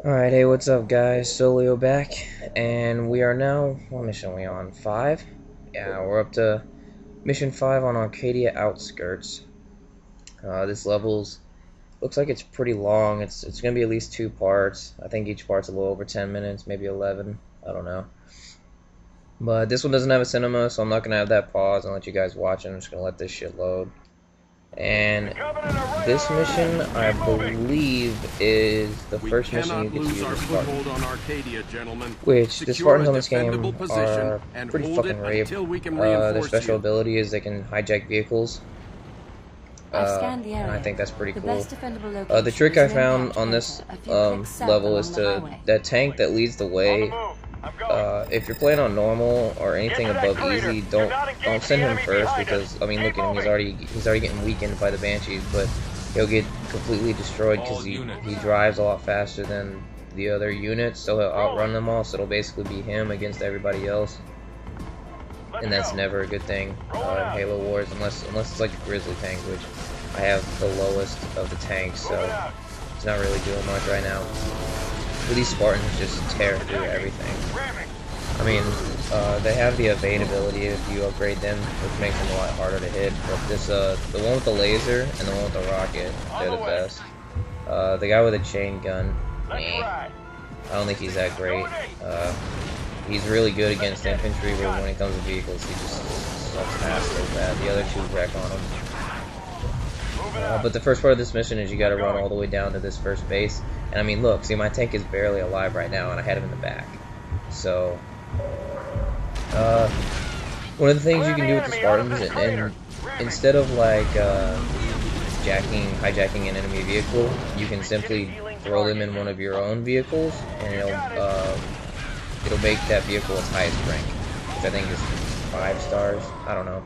Alright, hey, what's up, guys? Solio back, and we are now, what mission are we on? 5? Yeah, we're up to mission 5 on Arcadia Outskirts. This looks like it's pretty long. It's gonna be at least 2 parts. I think each part's a little over 10 minutes, maybe 11. I don't know. But this one doesn't have a cinema, so I'm not gonna have that pause and let you guys watch it. I'm just gonna let this shit load. And this mission, I believe, is the first mission you get to use as Spartan. On Arcadia, gentlemen. Which, the Spartans on this game are pretty fucking rape. Their special ability is they can hijack vehicles. And I think that's pretty cool. The trick I found on this level is that tank that leads the way. If you're playing on normal or anything above easy, don't send him first, because I mean, look at him, he's already getting weakened by the Banshees, but he'll get completely destroyed because he drives a lot faster than the other units, so he'll outrun them all. So it'll basically be him against everybody else, and that's never a good thing in Halo Wars, unless it's like a Grizzly tank, which I have the lowest of the tanks, so it's not really doing much right now. But these Spartans just tear through everything. I mean, they have the evade ability if you upgrade them, which makes them a lot harder to hit. But this, the one with the laser and the one with the rocket, they're the best. The guy with a chain gun, I don't think he's that great. He's really good against infantry, but when it comes to vehicles, he just sucks ass so bad. The other two wreck on him. But the first part of this mission is you gotta run all the way down to this first base. And I mean, look, see, my tank is barely alive right now, and I had him in the back. So, one of the things you can do with the Spartans, and instead of like hijacking an enemy vehicle, you can simply throw them in one of your own vehicles, and it'll make that vehicle its highest rank, which I think is 5 stars. I don't know.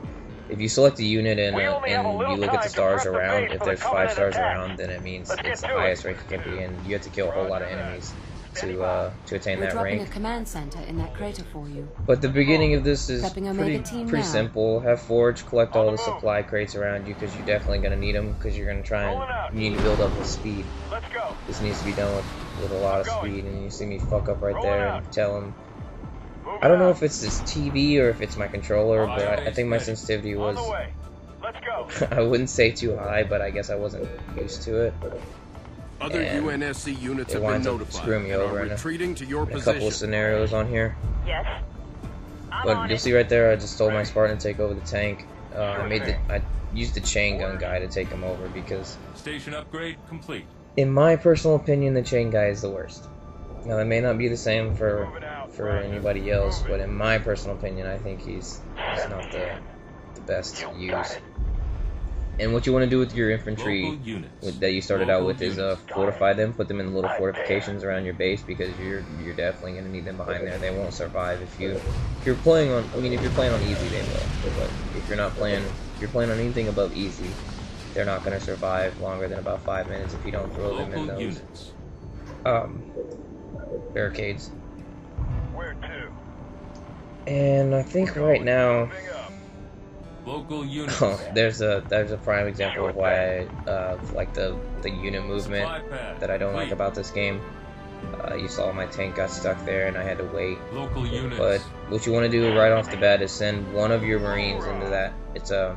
If you select a unit and you look at the stars around, if there's 5 stars around, then it means it's the highest rank it can be, and you have to kill a whole lot of enemies to attain that rank. A command center in that crater for you. But the beginning of this is pretty simple. Have Forge collect all the supply crates around you, because you're definitely going to need them, because you're going to try and you need to build up with speed. This needs to be done with a lot of speed, and you see me fuck up right there and tell him. I don't know if it's this TV or if it's my controller, but I think my sensitivity was, I wouldn't say too high, but I guess I wasn't used to it. Other UNSC units have been notified. Screw me over in a couple of scenarios on here. Yes. But you'll see right there, I just told my Spartan to take over the tank. I used the chain gun guy to take him over, because station upgrade complete. In my personal opinion, the chain guy is the worst. Now, that may not be the same for anybody else, but in my personal opinion, I think he's not the best to use. And what you want to do with your infantry that you started out with is fortify them, put them in little fortifications around your base, because you're definitely going to need them behind there. They won't survive if you're playing on. I mean, if you're playing on easy, they will. But if you're not playing, if you're playing on anything above easy, they're not going to survive longer than about 5 minutes if you don't throw them in those barricades. Where to? And I think right now, Local units. there's a prime example of why I like the unit movement that I don't like about this game. You saw my tank got stuck there and I had to wait. Local units. But what you want to do right off the bat is send one of your Marines into that. It's I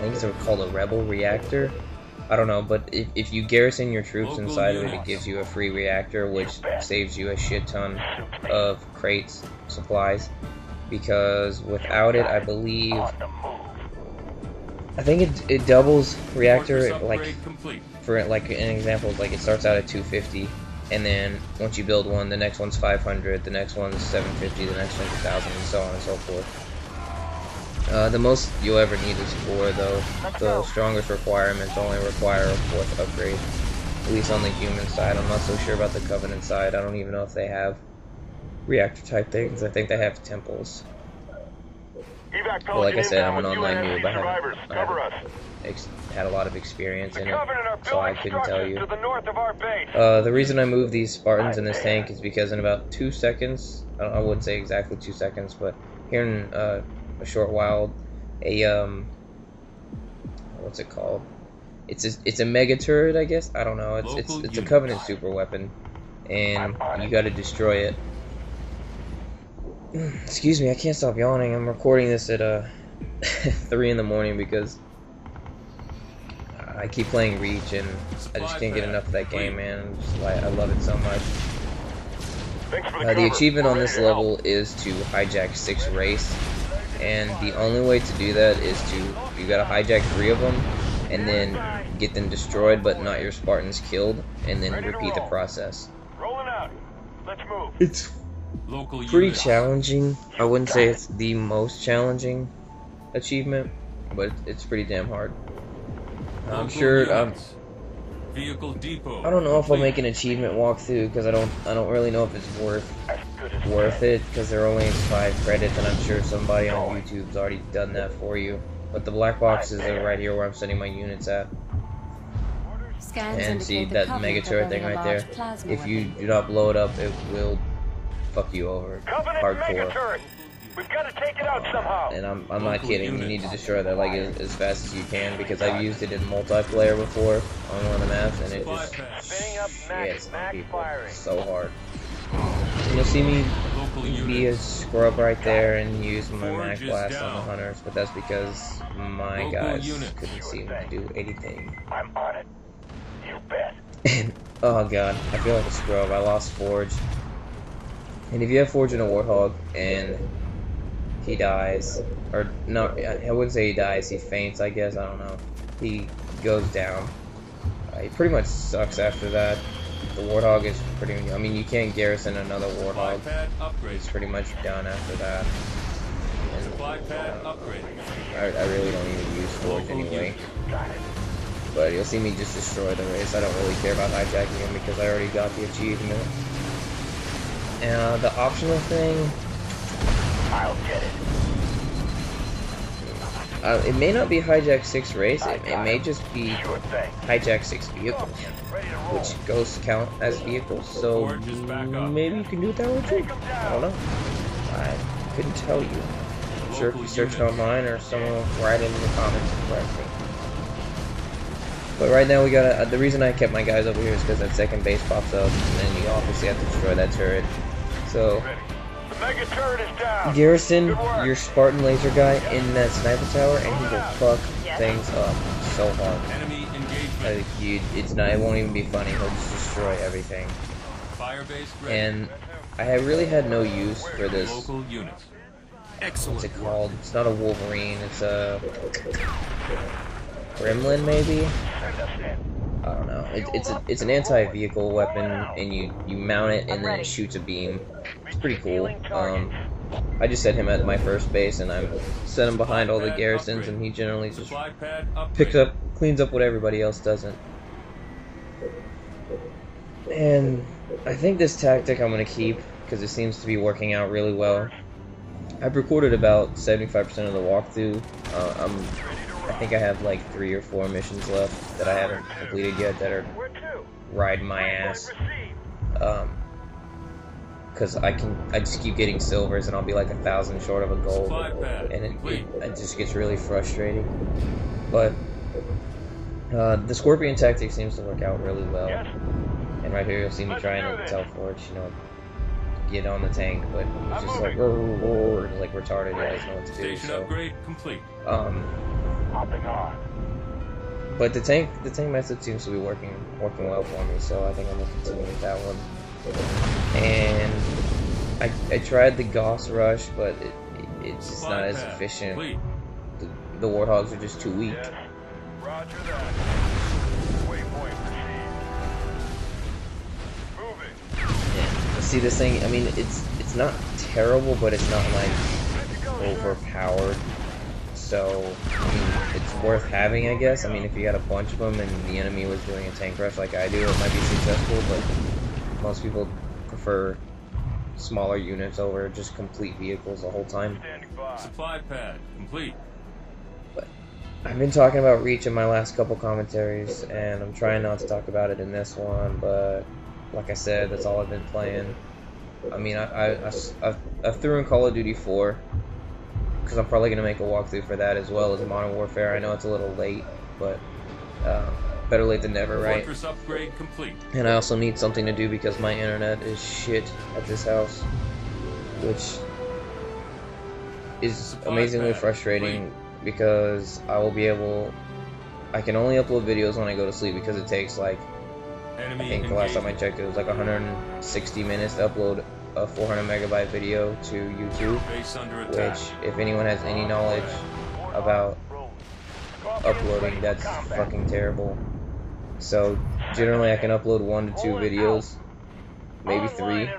think it's called a rebel reactor. I don't know, but if you garrison your troops inside of it, it gives you a free reactor, which saves you a shit ton of crates, supplies. Because without it, I think it doubles reactor. Like for like an example, like it starts out at 250, and then once you build one, the next one's 500, the next one's 750, the next one's 1,000, and so on and so forth. The most you'll ever need is 4, though. The strongest requirements only require a 4th upgrade, at least on the human side. I'm not so sure about the Covenant side. I don't even know if they have reactor type things. I think they have temples. But like I said, I'm an online noob. I haven't had a lot of experience in it, so I couldn't tell you. The reason I moved these Spartans in this tank is because in about 2 seconds, I wouldn't say exactly 2 seconds, but here in a short while, what's it called? it's a mega turret, I guess. I don't know. It's a Covenant super weapon, and you got to destroy it. Excuse me, I can't stop yawning. I'm recording this at 3 in the morning because I keep playing Reach and I just can't get enough of that game, man. I love it so much. The achievement on this level is to hijack 6 race, and the only way to do that is you gotta hijack 3 of them and then get them destroyed but not your Spartans killed, and then repeat the process. Rolling out. Let's move. It's pretty challenging. I wouldn't say it's the most challenging achievement, but it's pretty damn hard. I'm sure Vehicle depot. I don't know if I'll make an achievement walkthrough because I don't really know if it's worth it, because they're only 5 credits, and I'm sure somebody on YouTube's already done that for you. But the black boxes are right here where I'm sending my units at. And see that mega turret thing right there? If you do not blow it up, it will fuck you over hardcore. We've got to take it out somehow. And I'm not kidding. You need to destroy that like as fast as you can, because I've used it in multiplayer before on one of the maps, and it just shits on people so hard. And you'll see me be a scrub right there and use my mag blast on the hunters, but that's because my guys couldn't seem to do anything. I'm on it. You bet. And oh god, I feel like a scrub. I lost Forge. And if you have Forge in a Warthog and he dies, or no, I wouldn't say he dies, he faints, I guess, I don't know. He goes down. He pretty much sucks after that. The Warthog is pretty, I mean, you can't garrison another Warthog. It's pretty much done after that. And, I really don't even use Forge anyway. But you'll see me just destroy the race. I don't really care about hijacking him because I already got the achievement. And the optional thing, I'll get it. It may not be hijack 6 race, it may just be hijack 6 vehicles, which ghosts count as vehicles, so maybe you can do it that way too. I don't know. I couldn't tell you. I'm sure if you search it online or someone will write it in the comments and correct me. But right now we gotta, the reason I kept my guys over here is because that second base pops up, and then you obviously have to destroy that turret. So, garrison your Spartan laser guy in that sniper tower, and he will fuck things up so hard. It won't even be funny. He'll just destroy everything. And I really had no use for this. What's it called? It's not a Wolverine. It's a Gremlin, maybe. I don't know. It's an anti-vehicle weapon, and you mount it, and then it shoots a beam. It's pretty cool. I just set him at my first base, and I set him behind all the garrisons, and he generally just cleans up what everybody else doesn't. And I think this tactic I'm gonna keep because it seems to be working out really well. I've recorded about 75% of the walkthrough. I think I have like 3 or 4 missions left that I haven't completed yet that are riding my ass. Because I just keep getting silvers, and I'll be like 1,000 short of a gold, and it just gets really frustrating. But the Scorpion tactic seems to work out really well. And right here you'll see me trying to tell Forge, get on the tank, but it's just like retarded. He doesn't know what to do. So, but the tank method seems to be working well for me, so I think I'm gonna continue with that one. And I tried the Gauss Rush, but it's just not as efficient. The Warthogs are just too weak. Roger that. Waypoint Yeah. See, this thing, I mean, it's not terrible, but it's not like overpowered. So, I mean, it's worth having, I guess. I mean, if you got a bunch of them and the enemy was doing a tank rush like I do, it might be successful, but most people prefer smaller units over just complete vehicles the whole time. Supply pad complete. But I've been talking about Reach in my last couple commentaries, and I'm trying not to talk about it in this one, but like I said, that's all I've been playing. I mean, I threw in Call of Duty 4, because I'm probably going to make a walkthrough for that as well as Modern Warfare. I know it's a little late, but better late than never, right? Fortress upgrade complete. And I also need something to do because my internet is shit at this house, which is amazingly frustrating because I can only upload videos when I go to sleep because it takes like, I think the last time I checked it was like 160 minutes to upload a 400 megabyte video to YouTube, which if anyone has any knowledge about uploading, that's fucking terrible. So generally I can upload 1 to 2 videos, maybe 3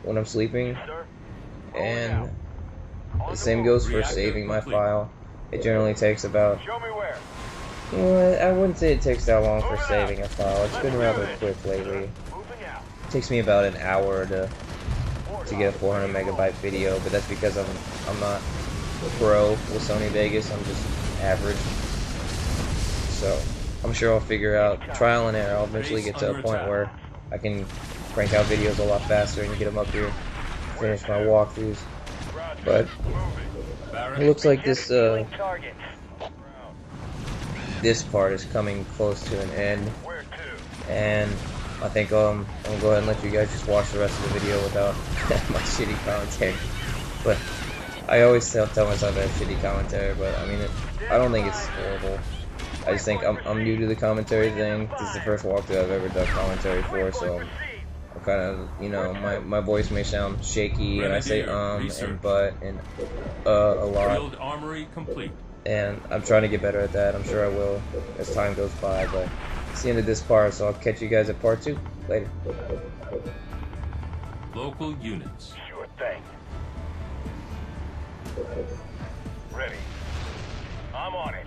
when I'm sleeping, and the same goes for saving my file. It generally takes about, well, I wouldn't say it takes that long for saving a file. It's been rather quick lately. It takes me about an hour to get a 400 megabyte video, but that's because I'm not pro with Sony Vegas. I'm just average. So I'm sure I'll figure out, trial and error. I'll eventually get to a point where I can crank out videos a lot faster and get them up here, finish my walkthroughs. But it looks like this this part is coming close to an end, and I think I'm gonna go ahead and let you guys just watch the rest of the video without my shitty commentary. But I always tell myself I have shitty commentary, but I mean, I don't think it's horrible. I just think I'm new to the commentary thing. This is the first walkthrough I've ever done commentary for, so I'm kind of, you know, my voice may sound shaky, and I say and but and a lot. Armory complete. And I'm trying to get better at that. I'm sure I will as time goes by, but it's the end of this part, so I'll catch you guys at part 2 later. Local units. Sure thing. Ready. I'm on it.